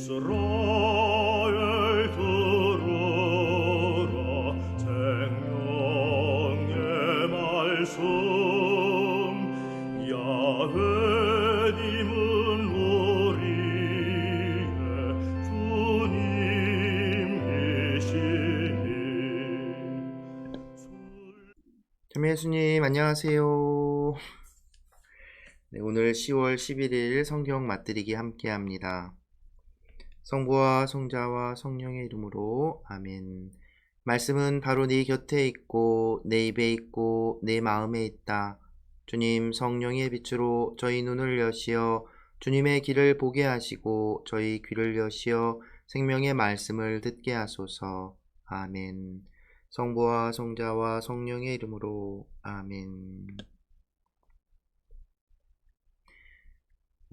이스라엘 들으라 생명의 말씀 야훼님은 우리의 주님이시니 참 예수님 안녕하세요. 네, 오늘 10월 11일 성경 맛들이기 함께 합니다. 성부와 성자와 성령의 이름으로 아멘. 말씀은 바로 네 곁에 있고 내 입에 있고 내 마음에 있다. 주님 성령의 빛으로 저희 눈을 여시어 주님의 길을 보게 하시고 저희 귀를 여시어 생명의 말씀을 듣게 하소서. 아멘. 성부와 성자와 성령의 이름으로 아멘.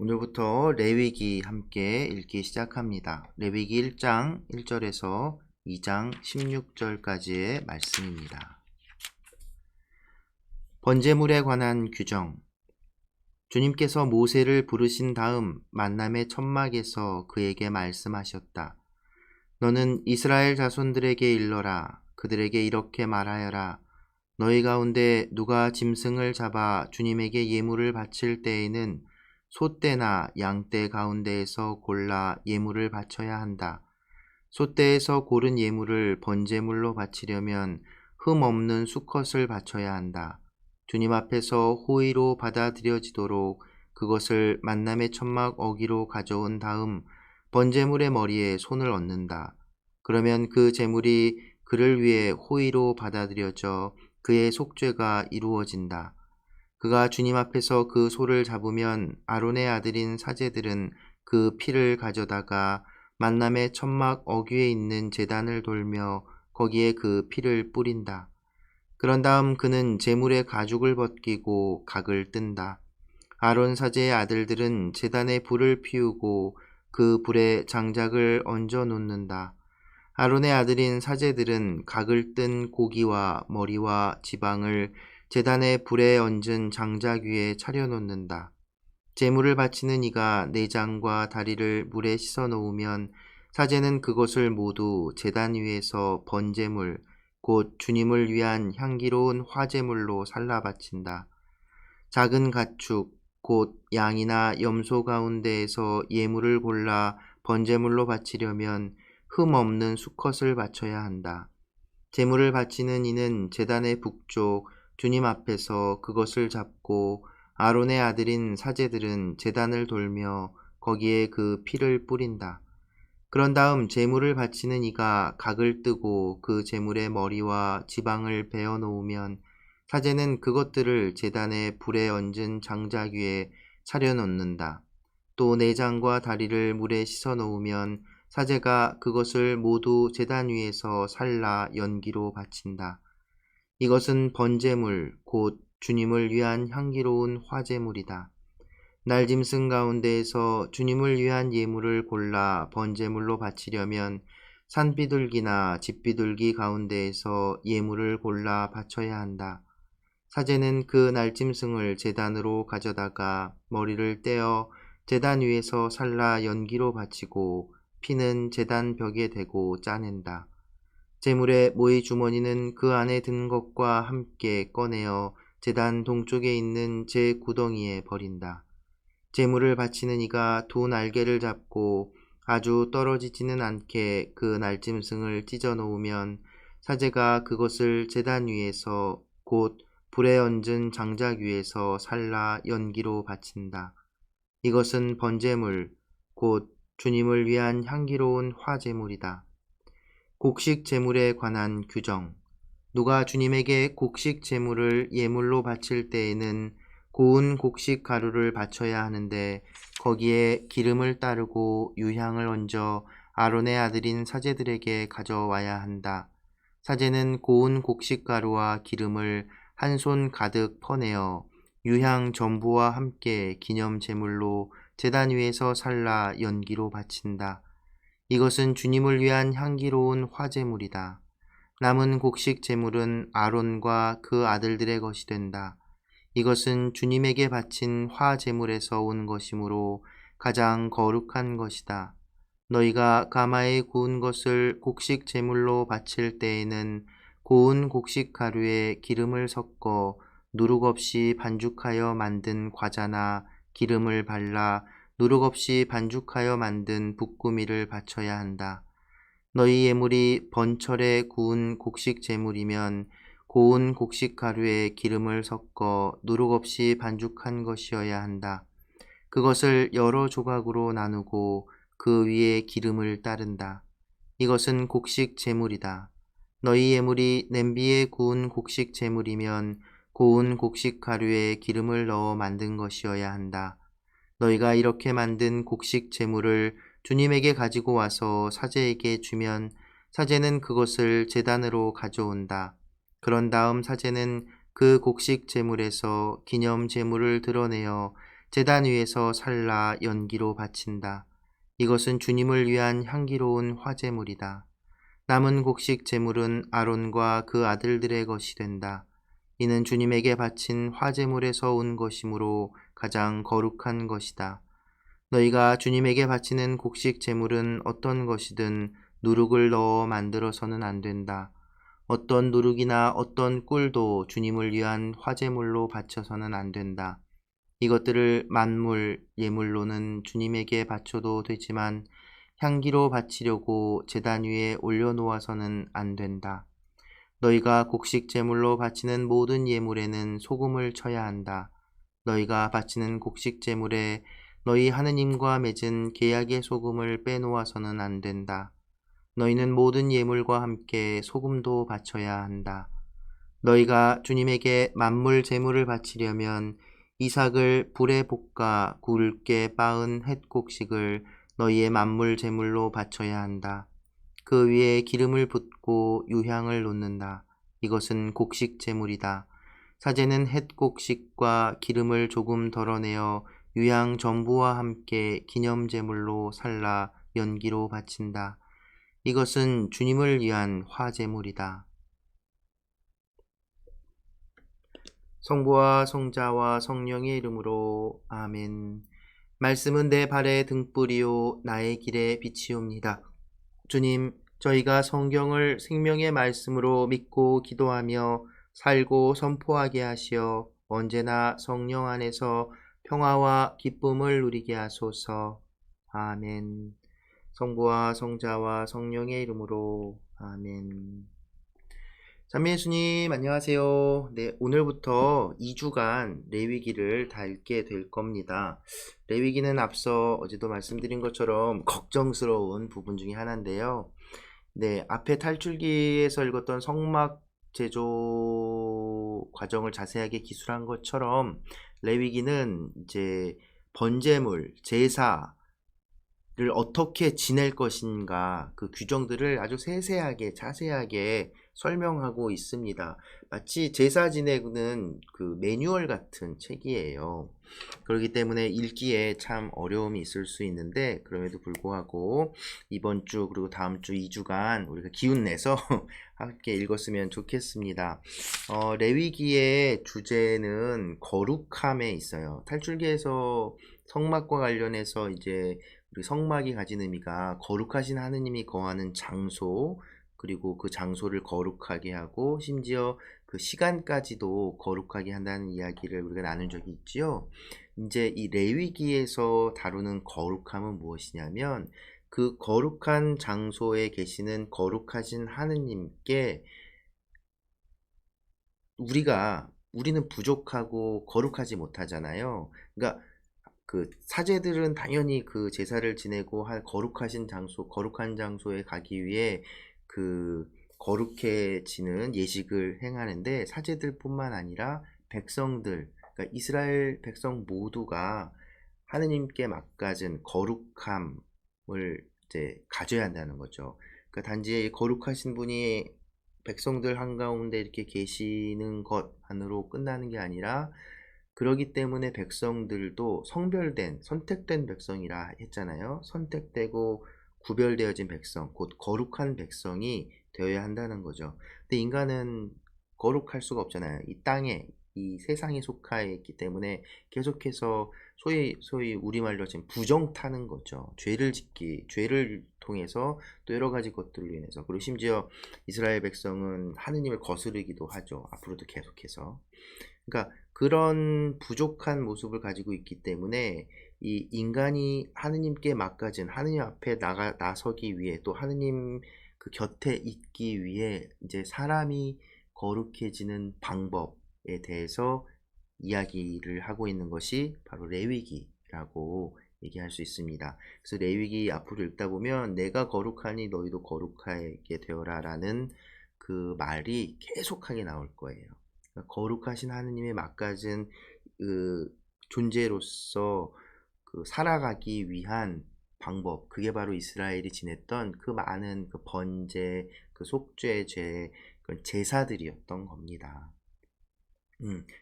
오늘부터 레위기 함께 읽기 시작합니다. 레위기 1장 1절에서 2장 16절까지의 말씀입니다. 번제물에 관한 규정. 주님께서 모세를 부르신 다음 만남의 천막에서 그에게 말씀하셨다. 너는 이스라엘 자손들에게 일러라. 그들에게 이렇게 말하여라. 너희 가운데 누가 짐승을 잡아 주님에게 예물을 바칠 때에는 소떼나 양떼 가운데에서 골라 예물을 바쳐야 한다. 소떼에서 고른 예물을 번제물로 바치려면 흠 없는 수컷을 바쳐야 한다. 주님 앞에서 호의로 받아들여지도록 그것을 만남의 천막 어기로 가져온 다음 번제물의 머리에 손을 얹는다. 그러면 그 제물이 그를 위해 호의로 받아들여져 그의 속죄가 이루어진다. 그가 주님 앞에서 그 소를 잡으면 아론의 아들인 사제들은 그 피를 가져다가 만남의 천막 어귀에 있는 제단을 돌며 거기에 그 피를 뿌린다. 그런 다음 그는 제물의 가죽을 벗기고 각을 뜬다. 아론 사제의 아들들은 제단에 불을 피우고 그 불에 장작을 얹어 놓는다. 아론의 아들인 사제들은 각을 뜬 고기와 머리와 지방을 제단의 불에 얹은 장작 위에 차려놓는다. 제물을 바치는 이가 내장과 다리를 물에 씻어 놓으면 사제는 그것을 모두 제단 위에서 번제물, 곧 주님을 위한 향기로운 화제물로 살라 바친다. 작은 가축, 곧 양이나 염소 가운데에서 예물을 골라 번제물로 바치려면 흠 없는 수컷을 바쳐야 한다. 제물을 바치는 이는 제단의 북쪽 주님 앞에서 그것을 잡고 아론의 아들인 사제들은 제단을 돌며 거기에 그 피를 뿌린다. 그런 다음 제물을 바치는 이가 각을 뜨고 그 제물의 머리와 지방을 베어 놓으면 사제는 그것들을 제단의 불에 얹은 장작 위에 차려 놓는다. 또 내장과 다리를 물에 씻어 놓으면 사제가 그것을 모두 제단 위에서 살라 연기로 바친다. 이것은 번제물, 곧 주님을 위한 향기로운 화제물이다. 날짐승 가운데에서 주님을 위한 예물을 골라 번제물로 바치려면 산비둘기나 집비둘기 가운데에서 예물을 골라 바쳐야 한다. 사제는 그 날짐승을 제단으로 가져다가 머리를 떼어 제단 위에서 살라 연기로 바치고 피는 제단 벽에 대고 짜낸다. 제물의 모이 주머니는 그 안에 든 것과 함께 꺼내어 제단 동쪽에 있는 제 구덩이에 버린다. 제물을 바치는 이가 두 날개를 잡고 아주 떨어지지는 않게 그 날짐승을 찢어 놓으면 사제가 그것을 제단 위에서 곧 불에 얹은 장작 위에서 살라 연기로 바친다. 이것은 번제물, 곧 주님을 위한 향기로운 화제물이다. 곡식 제물에 관한 규정. 누가 주님에게 곡식 제물을 예물로 바칠 때에는 고운 곡식 가루를 바쳐야 하는데 거기에 기름을 따르고 유향을 얹어 아론의 아들인 사제들에게 가져와야 한다. 사제는 고운 곡식 가루와 기름을 한 손 가득 퍼내어 유향 전부와 함께 기념 제물로 제단 위에서 살라 연기로 바친다. 이것은 주님을 위한 향기로운 화제물이다. 남은 곡식 제물은 아론과 그 아들들의 것이 된다. 이것은 주님에게 바친 화제물에서 온 것이므로 가장 거룩한 것이다. 너희가 가마에 구운 것을 곡식 제물로 바칠 때에는 고운 곡식 가루에 기름을 섞어 누룩 없이 반죽하여 만든 과자나 기름을 발라 누룩 없이 반죽하여 만든 붓구미를 바쳐야 한다. 너희 예물이 번철에 구운 곡식 제물이면 고운 곡식 가루에 기름을 섞어 누룩 없이 반죽한 것이어야 한다. 그것을 여러 조각으로 나누고 그 위에 기름을 따른다. 이것은 곡식 제물이다. 너희 예물이 냄비에 구운 곡식 제물이면 고운 곡식 가루에 기름을 넣어 만든 것이어야 한다. 너희가 이렇게 만든 곡식 제물을 주님에게 가지고 와서 사제에게 주면 사제는 그것을 제단으로 가져온다. 그런 다음 사제는 그 곡식 제물에서 기념 제물을 드러내어 제단 위에서 살라 연기로 바친다. 이것은 주님을 위한 향기로운 화제물이다. 남은 곡식 제물은 아론과 그 아들들의 것이 된다. 이는 주님에게 바친 화제물에서 온 것이므로 가장 거룩한 것이다. 너희가 주님에게 바치는 곡식 제물은 어떤 것이든 누룩을 넣어 만들어서는 안 된다. 어떤 누룩이나 어떤 꿀도 주님을 위한 화제물로 바쳐서는 안 된다. 이것들을 만물, 예물로는 주님에게 바쳐도 되지만 향기로 바치려고 제단 위에 올려놓아서는 안 된다. 너희가 곡식 제물로 바치는 모든 예물에는 소금을 쳐야 한다. 너희가 바치는 곡식 제물에 너희 하느님과 맺은 계약의 소금을 빼놓아서는 안 된다. 너희는 모든 예물과 함께 소금도 바쳐야 한다. 너희가 주님에게 만물 제물을 바치려면 이삭을 불에 볶아 굵게 빻은 햇곡식을 너희의 만물 제물로 바쳐야 한다. 그 위에 기름을 붓고 유향을 놓는다. 이것은 곡식 제물이다. 사제는 햇곡식과 기름을 조금 덜어내어 유향 전부와 함께 기념 제물로 살라 연기로 바친다. 이것은 주님을 위한 화제물이다. 성부와 성자와 성령의 이름으로 아멘. 말씀은 내 발의 등불이요 나의 길의 빛이옵니다. 주님, 저희가 성경을 생명의 말씀으로 믿고 기도하며 살고 선포하게 하시어 언제나 성령 안에서 평화와 기쁨을 누리게 하소서. 아멘. 성부와 성자와 성령의 이름으로 아멘. 자매 예수님 안녕하세요. 네, 오늘부터 2주간 레위기를 다 읽게 될 겁니다. 레위기는 앞서 어제도 말씀드린 것처럼 걱정스러운 부분 중에 하나인데요. 네, 앞에 탈출기에서 읽었던 성막 제조 과정을 자세하게 기술한 것처럼 레위기는 이제 번제물, 제사 를 어떻게 지낼 것인가 그 규정들을 아주 세세하게 자세하게 설명하고 있습니다. 마치 제사 지내는 그 매뉴얼 같은 책이에요. 그렇기 때문에 읽기에 참 어려움이 있을 수 있는데 그럼에도 불구하고 이번 주 그리고 다음 주 2주간 우리가 기운 내서 함께 읽었으면 좋겠습니다. 레위기의 주제는 거룩함에 있어요. 탈출기에서 성막과 관련해서 이제 우리 성막이 가진 의미가 거룩하신 하느님이 거하는 장소, 그리고 그 장소를 거룩하게 하고 심지어 그 시간까지도 거룩하게 한다는 이야기를 우리가 나눈 적이 있지요. 이제 이 레위기에서 다루는 거룩함은 무엇이냐면 그 거룩한 장소에 계시는 거룩하신 하느님께 우리는 부족하고 거룩하지 못하잖아요. 그러니까 그 사제들은 당연히 그 제사를 지내고 할 거룩하신 장소, 거룩한 장소에 가기 위해 그 거룩해지는 예식을 행하는데 사제들뿐만 아니라 백성들, 그러니까 이스라엘 백성 모두가 하느님께 맡겨진 거룩함을 이제 가져야 한다는 거죠. 그러니까 단지 거룩하신 분이 백성들 한가운데 이렇게 계시는 것만으로 끝나는 게 아니라 그러기 때문에 백성들도 성별된, 선택된 백성이라 했잖아요. 선택되고 구별되어진 백성, 곧 거룩한 백성이 되어야 한다는 거죠. 근데 인간은 거룩할 수가 없잖아요. 이 땅에 이 세상에 속하여 있기 때문에 계속해서 소위 우리말로 지금 부정 타는 거죠. 죄를 통해서 또 여러 가지 것들로 인해서, 그리고 심지어 이스라엘 백성은 하느님을 거스르기도 하죠. 앞으로도 계속해서. 그러니까 그런 부족한 모습을 가지고 있기 때문에 이 인간이 하느님께 맡겨진, 하느님 앞에 나서기 위해, 또 하느님 그 곁에 있기 위해 이제 사람이 거룩해지는 방법에 대해서 이야기를 하고 있는 것이 바로 레위기라고 얘기할 수 있습니다. 그래서 레위기 앞으로 읽다 보면 내가 거룩하니 너희도 거룩하게 되어라 라는 그 말이 계속하게 나올 거예요. 그러니까 거룩하신 하느님의 맡겨진 그 존재로서 그 살아가기 위한 방법, 그게 바로 이스라엘이 지냈던 그 많은 그 번제, 그 속죄제, 그 제사들이었던 겁니다.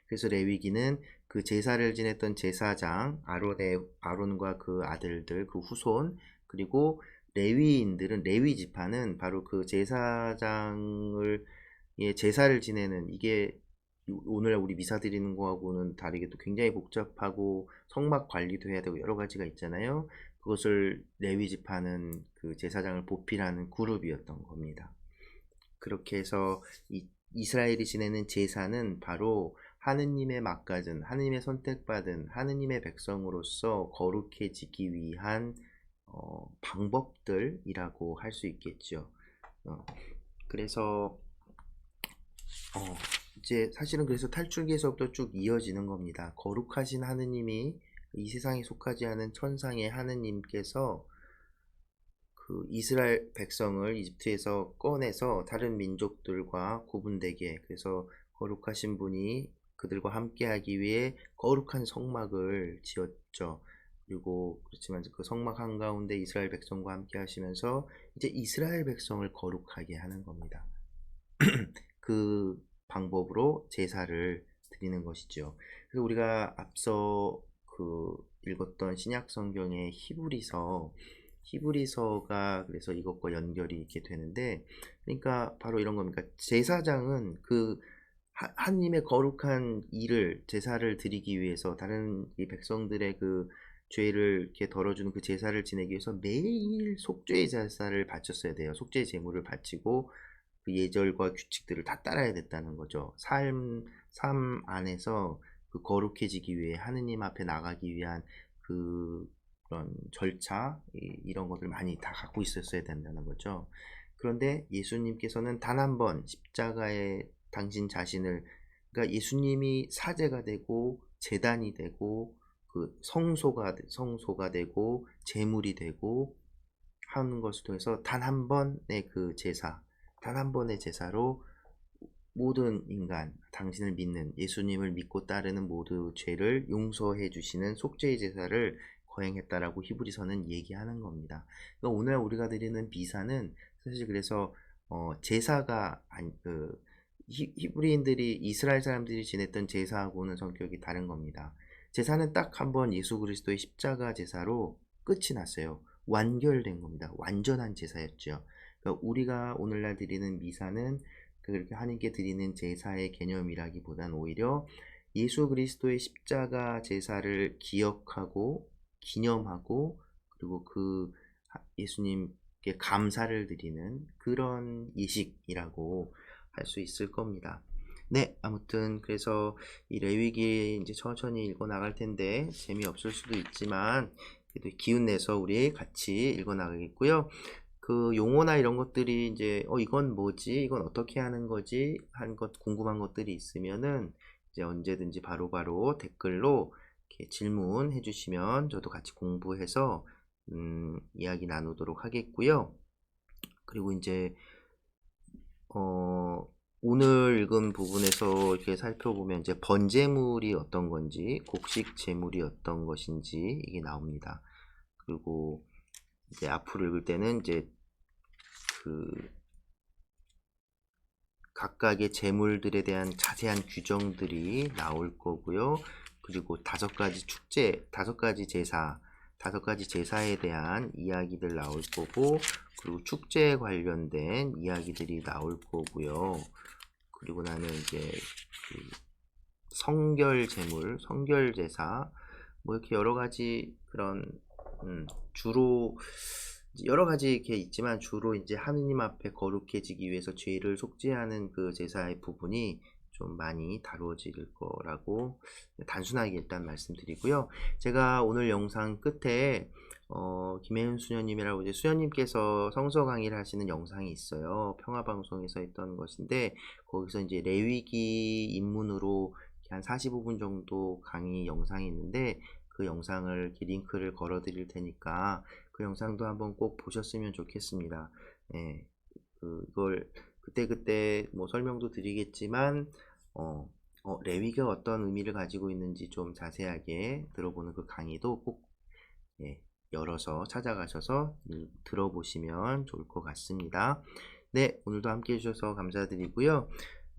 그래서 레위기는 그 제사를 지냈던 제사장 아론과 그 아들들, 그 후손, 그리고 레위인들은, 레위 지파는 바로 그 제사장을 제사를 지내는, 이게 오늘 우리 미사 드리는 거하고는 다르게 또 굉장히 복잡하고 성막 관리도 해야 되고 여러 가지가 있잖아요. 그것을 레위 지파는 그 제사장을 보필하는 그룹이었던 겁니다. 그렇게 해서 이스라엘이 지내는 제사는 바로 하느님의 맡겨진, 하느님의 선택받은 하느님의 백성으로서 거룩해지기 위한 방법들이라고 할 수 있겠죠. 그래서 이제 사실은 그래서 탈출기에서부터 쭉 이어지는 겁니다. 거룩하신 하느님이 이 세상에 속하지 않은 천상의 하느님께서 그 이스라엘 백성을 이집트에서 꺼내서 다른 민족들과 구분되게, 그래서 거룩하신 분이 그들과 함께하기 위해 거룩한 성막을 지었죠. 그리고 그렇지만 그 성막 한가운데 이스라엘 백성과 함께 하시면서 이제 이스라엘 백성을 거룩하게 하는 겁니다. 그 방법으로 제사를 드리는 것이죠. 그래서 우리가 앞서 그 읽었던 신약 성경의 히브리서가 그래서 이것과 연결이 이렇게 되는데, 그러니까 바로 이런 겁니다. 제사장은 그 하나님의 거룩한 일을, 제사를 드리기 위해서, 다른 이 백성들의 그 죄를 이렇게 덜어주는 그 제사를 지내기 위해서 매일 속죄의 제사를 바쳤어야 돼요. 속죄의 제물을 바치고 그 예절과 규칙들을 다 따라야 됐다는 거죠. 삶 안에서 그 거룩해지기 위해, 하느님 앞에 나가기 위한 그런 절차, 이런 것들 많이 다 갖고 있었어야 된다는 거죠. 그런데 예수님께서는 단 한 번 십자가에 당신 자신을, 그러니까 예수님이 사제가 되고 제단이 되고 그 성소가 되고 제물이 되고 하는 것을 통해서 단 한 번의 그 제사, 단 한 번의 제사로 모든 인간, 당신을 믿는, 예수님을 믿고 따르는 모두 죄를 용서해 주시는 속죄의 제사를 거행했다라고 히브리서는 얘기하는 겁니다. 그러니까 오늘 우리가 드리는 미사는 사실 그래서 제사가 히브리인들이, 이스라엘 사람들이 지냈던 제사하고는 성격이 다른 겁니다. 제사는 딱 한 번 예수 그리스도의 십자가 제사로 끝이 났어요. 완결된 겁니다. 완전한 제사였죠. 그러니까 우리가 오늘날 드리는 미사는 그렇게 하나님께 드리는 제사의 개념이라기보단 오히려 예수 그리스도의 십자가 제사를 기억하고 기념하고, 그리고 그 예수님께 감사를 드리는 그런 예식이라고 할 수 있을 겁니다. 네, 아무튼 그래서 이 레위기 이제 천천히 읽어 나갈 텐데 재미없을 수도 있지만 그래도 기운 내서 우리 같이 읽어 나가겠고요. 그 용어나 이런 것들이 이제 이건 뭐지, 이건 어떻게 하는 거지 한 것 궁금한 것들이 있으면은 이제 언제든지 바로바로 댓글로 이렇게 질문해 주시면 저도 같이 공부해서 이야기 나누도록 하겠고요. 그리고 이제 오늘 읽은 부분에서 이렇게 살펴보면 이제 번제물이 어떤 건지, 곡식 제물이 어떤 것인지 이게 나옵니다. 그리고 이제 앞으로 읽을 때는 이제 그 각각의 제물들에 대한 자세한 규정들이 나올 거고요. 그리고 5가지 제사에 대한 이야기들 나올 거고, 그리고 축제에 관련된 이야기들이 나올 거고요. 그리고 나는 이제 성결 제물, 성결 제사, 뭐 이렇게 여러 가지 그런 주로 여러 가지 이렇게 있지만 주로 이제 하느님 앞에 거룩해지기 위해서 죄를 속죄하는 그 제사의 부분이 좀 많이 다루어질 거라고 단순하게 일단 말씀드리고요. 제가 오늘 영상 끝에 김혜은 수녀님이라고 이제 수녀님께서 성서 강의를 하시는 영상이 있어요. 평화방송에서 했던 것인데 거기서 이제 레위기 입문으로 한 45분 정도 강의 영상이 있는데 그 영상을 이렇게 링크를 걸어 드릴 테니까 그 영상도 한번 꼭 보셨으면 좋겠습니다. 예, 그걸 그때 뭐 설명도 드리겠지만 레위기가 어떤 의미를 가지고 있는지 좀 자세하게 들어보는 그 강의도 꼭 열어서 찾아가셔서 들어보시면 좋을 것 같습니다. 네, 오늘도 함께 해주셔서 감사드리고요.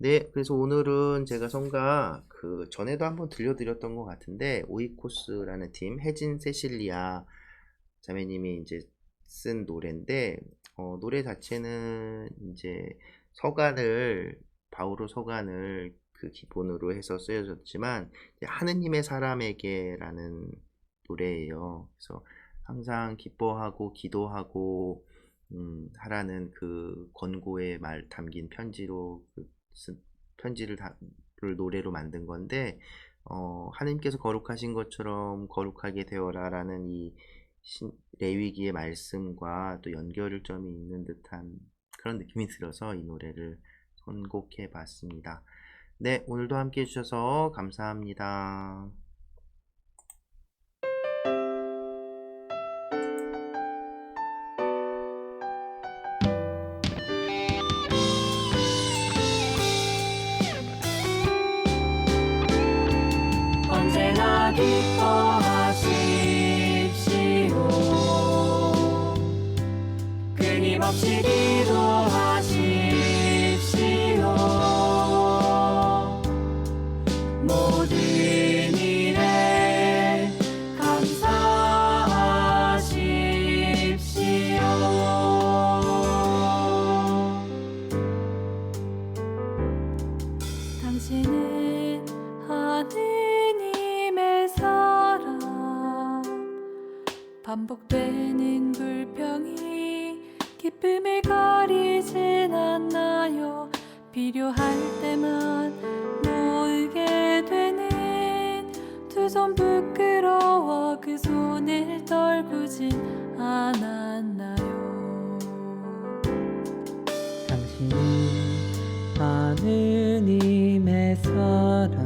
네, 그래서 오늘은 제가 성가 전에도 한번 들려드렸던 것 같은데 오이코스라는 팀 혜진 세실리아 자매님이 이제 쓴 노래인데 노래 자체는 이제 바오로 서간을 그 기본으로 해서 쓰여졌지만 하느님의 사람에게라는 노래예요. 그래서 항상 기뻐하고 기도하고 하라는 그 권고의 말 담긴 편지를 노래로 만든 건데 하느님께서 거룩하신 것처럼 거룩하게 되어라라는 이 레위기의 말씀과 또 연결점이 있는 듯한 그런 느낌이 들어서 이 노래를 선곡해 봤습니다. 네, 오늘도 함께 해주셔서 감사합니다. 언제나 기뻐하십시오. 끊임없이 기도하십시오. 모든 일에 감사하십시오. 당신은 하느님의 사람, 반복되는 불평이 기쁨을 가리진 않나요? 필요할 때만 모으게 되는 두 손 부끄러워 그 손을 떨구진 않았나요? 당신은 하느님의 사람,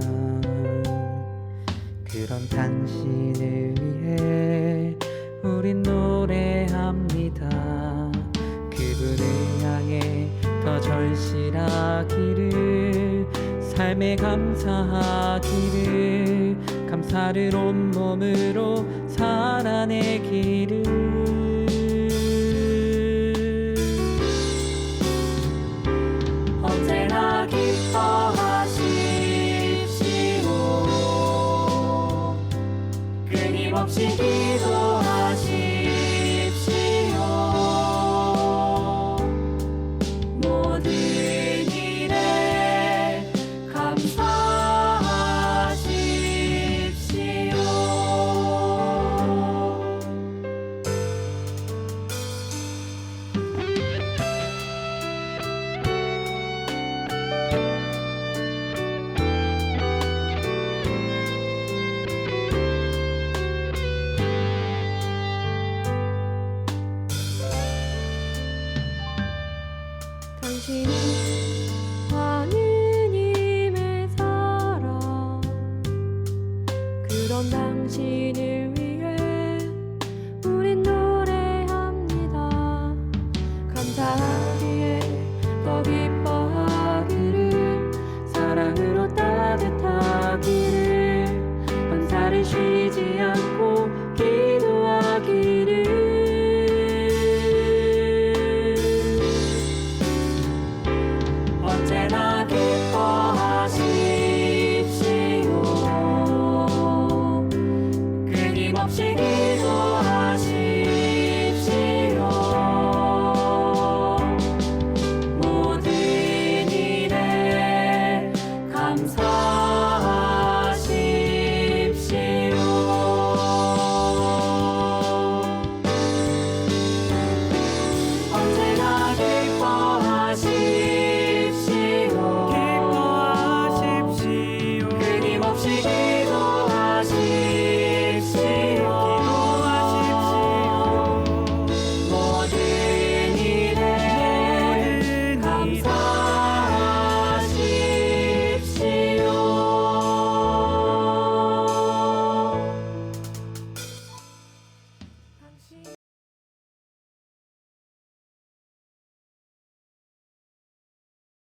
그런 당신을 위해 우린 노래합니다. 그분을 향해 더 절실하기를, 삶에 감사하기를, 감사를 온몸으로 살아내기를. 언제나 기뻐하십시오. 끊임없이 기도하십시오. 모든 일에 감사하십시오. 당신은 하느님의 사랑, 그런 당신을 위해 우린 노래합니다. 감사하기에 더 기뻐하기를, 사랑으로 따뜻한